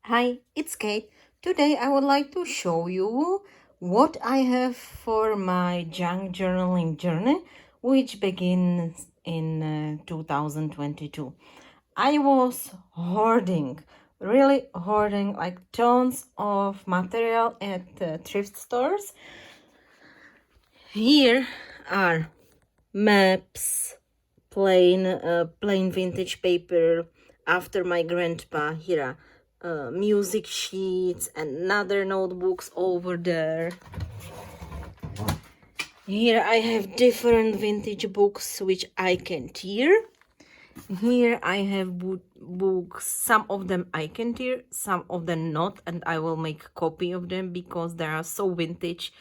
Hi, it's Kate. Today I would like to show you what I have for my junk journaling journey, which begins in 2022. I was hoarding, really hoarding like tons of material at thrift stores. Here are maps, plain vintage paper after my grandpa. Here are music sheets and other notebooks over there. Here I have different vintage books which I can tear. Here I have books, some of them I can tear, some of them not, and I will make a copy of them because they are so vintage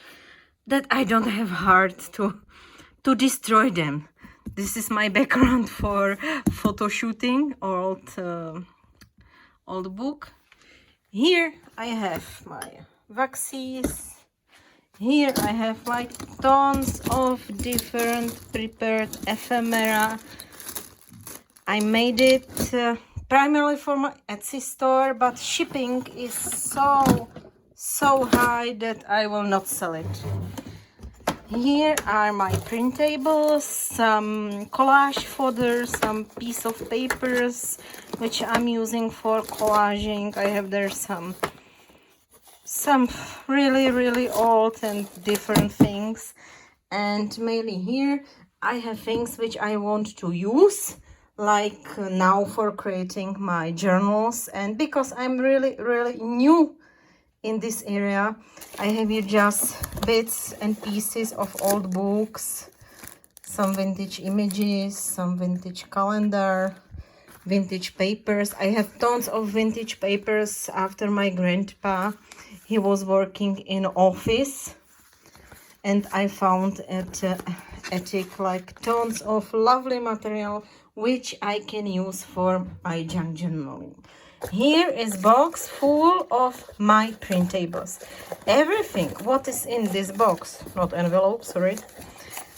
that I don't have heart to destroy them. This is my background for photo shooting, old book. Here I have my vaxies. Here I have like tons of different prepared ephemera. I made it primarily for my Etsy store, but shipping is so high that I will not sell it. Here are my printables, some collage fodder, some piece of papers which I'm using for collaging. I have there some really old and different things, and mainly here I have things which I want to use, like now for creating my journals. And because I'm really new in this area, I have here just bits and pieces of old books, some vintage images, some vintage calendar, vintage papers. I have tons of vintage papers after my grandpa. He was working in office, and I found at attic like tons of lovely material which I can use for my junk journaling. Here is box full of my printables. Everything what is in this box, not envelope, sorry,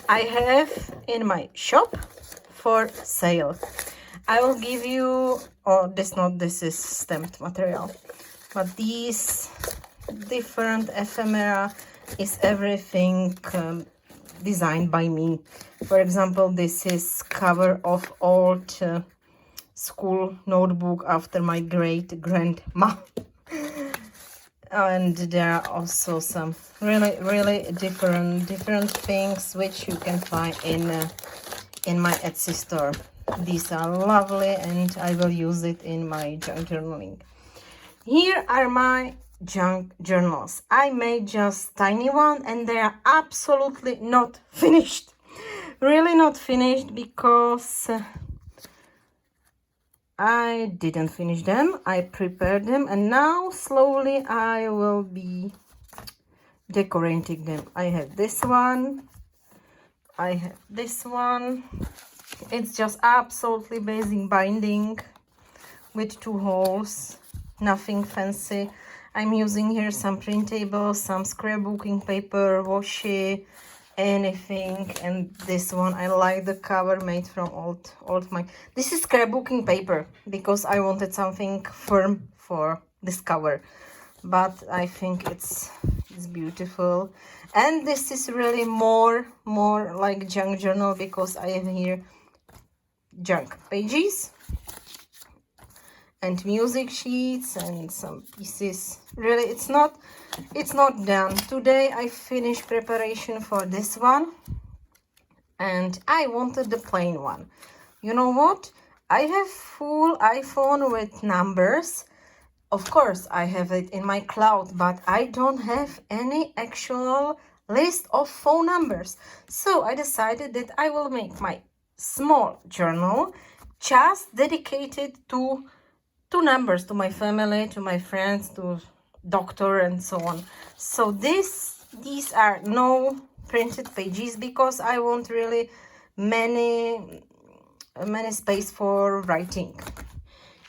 I have in my shop for sale. I will give you, this is stamped material, but these different ephemera is everything designed by me. For example, this is cover of old school notebook after my great grandma. And there are also some really different things which you can find in my Etsy store. These are lovely and I will use it in my junk journaling. Here are my junk journals. I made just tiny one and they are absolutely not finished. Really not finished because I didn't finish them. I prepared them and now slowly I will be decorating them. I have this one. I have this one. It's just absolutely basic binding with 2 holes, nothing fancy. I'm using here some printables, some scrapbooking paper, washi, anything. And this one, I like the cover made from old mine. This is scrapbooking paper because I wanted something firm for this cover, but I think it's beautiful. And this is really more like junk journal because I have here junk pages and music sheets and some pieces. Really, it's not done. Today I finished preparation for this one and I wanted the plain one. You know what? I have full iPhone with numbers. Of course, I have it in my cloud, but I don't have any actual list of phone numbers. So I decided that I will make my small journal just dedicated to numbers, to my family, to my friends, to doctor and so on. So these are no printed pages because I want really many space for writing.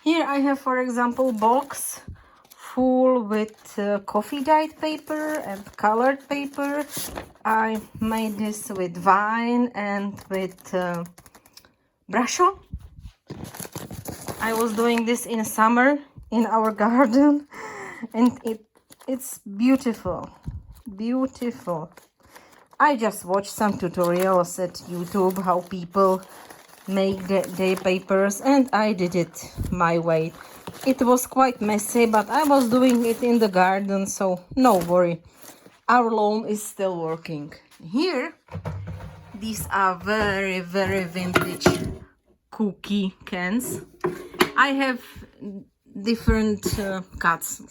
Here I have, for example, box full with coffee dyed paper and colored paper. I made this with vine and with Brusho. I was doing this in summer in our garden, and it's beautiful, beautiful. I just watched some tutorials at YouTube how people make their papers, and I did it my way. It was quite messy, but I was doing it in the garden, so no worry. Our loam is still working. Here, these are very, very vintage cookie cans. I have different cuts.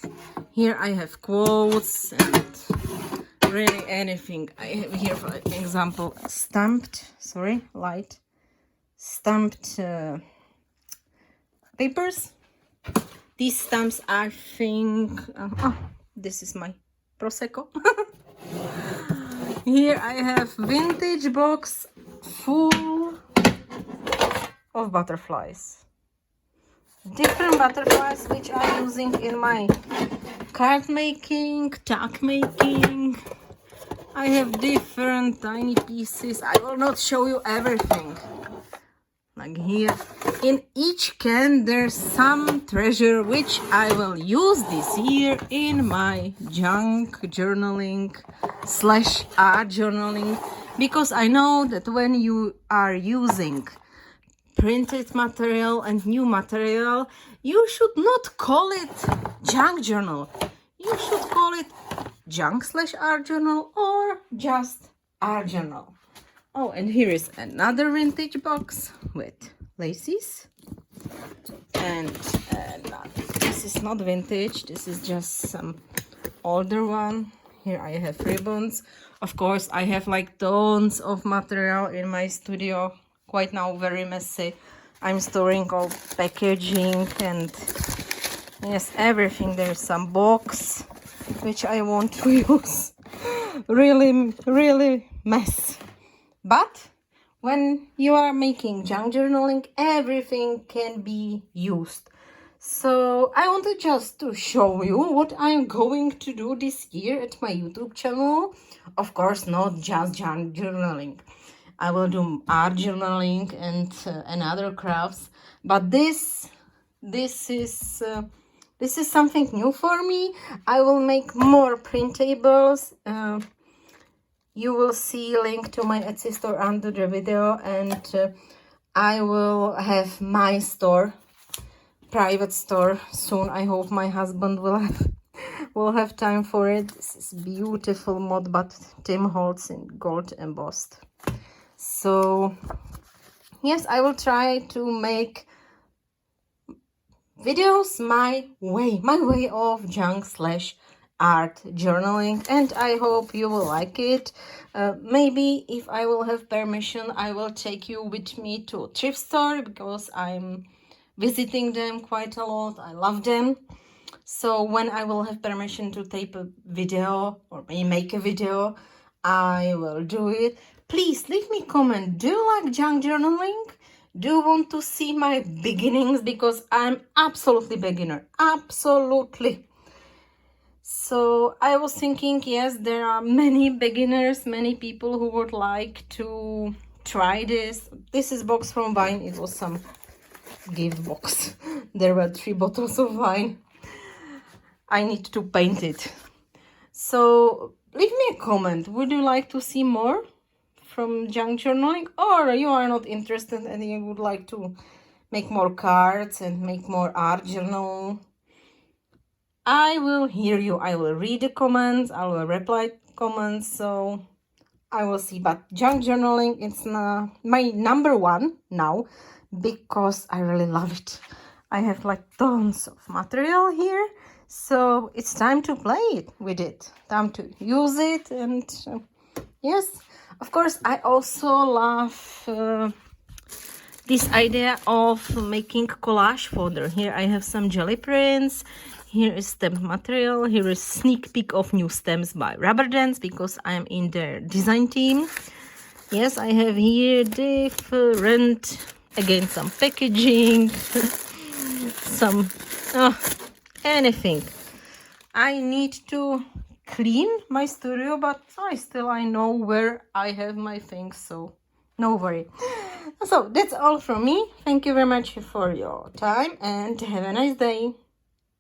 Here I have quotes and really anything. I have here, for example, stamped papers. These stamps, I think, this is my Prosecco. Here I have vintage box full of butterflies. Different butterflies which I'm using in my card making, tag making. I have different tiny pieces. I will not show you everything. Like here, in each can there's some treasure which I will use this year in my junk journaling / art journaling, because I know that when you are using printed material and new material, you should not call it junk journal. You should call it junk / art journal or just art journal. Oh, and here is another vintage box with laces. And this is not vintage, this is just some older one. Here I have ribbons. Of course, I have like tons of material in my studio. Quite now very messy. I'm storing all packaging and yes, everything. There's some box which I want to use. Really mess. But when you are making junk journaling, everything can be used. So I wanted just to show you what I'm going to do this year at my YouTube channel. Of course, not just junk journaling. I will do art journaling and other crafts. But this is something new for me. I will make more printables. You will see link to my Etsy store under the video, and I will have my store, private store soon. I hope my husband will have time for it. This is beautiful Modbot Tim Holtz in gold embossed. So yes, I will try to make videos my way of junk / art journaling, and I hope you will like it. Maybe if I will have permission, I will take you with me to a thrift store, because I'm visiting them quite a lot. I love them. So when I will have permission to tape a video or make a video, I will do it. Please leave me a comment. Do you like junk journaling? Do you want to see my beginnings? Because I'm absolutely beginner. Absolutely. So I was thinking, yes, there are many beginners, many people who would like to try this. This is box from wine. It was some gift box. There were 3 bottles of wine. I need to paint it. So leave me a comment. Would you like to see more from junk journaling, or you are not interested and you would like to make more cards and make more art journal? I will hear you. I will read the comments. I will reply comments. So I will see. But junk journaling, it's my number one now, because I really love it. I have like tons of material here. So it's time to play with it. Time to use it. And yes, of course, I also love this idea of making collage folder. Here I have some jelly prints. Here is stamp material. Here is sneak peek of new stamps by Rubber Dance, because I'm in their design team. Yes, I have here different, again, some packaging, some anything. I need to clean my studio, but I know where I have my things, so no worry. So that's all from me. Thank you very much for your time and have a nice day.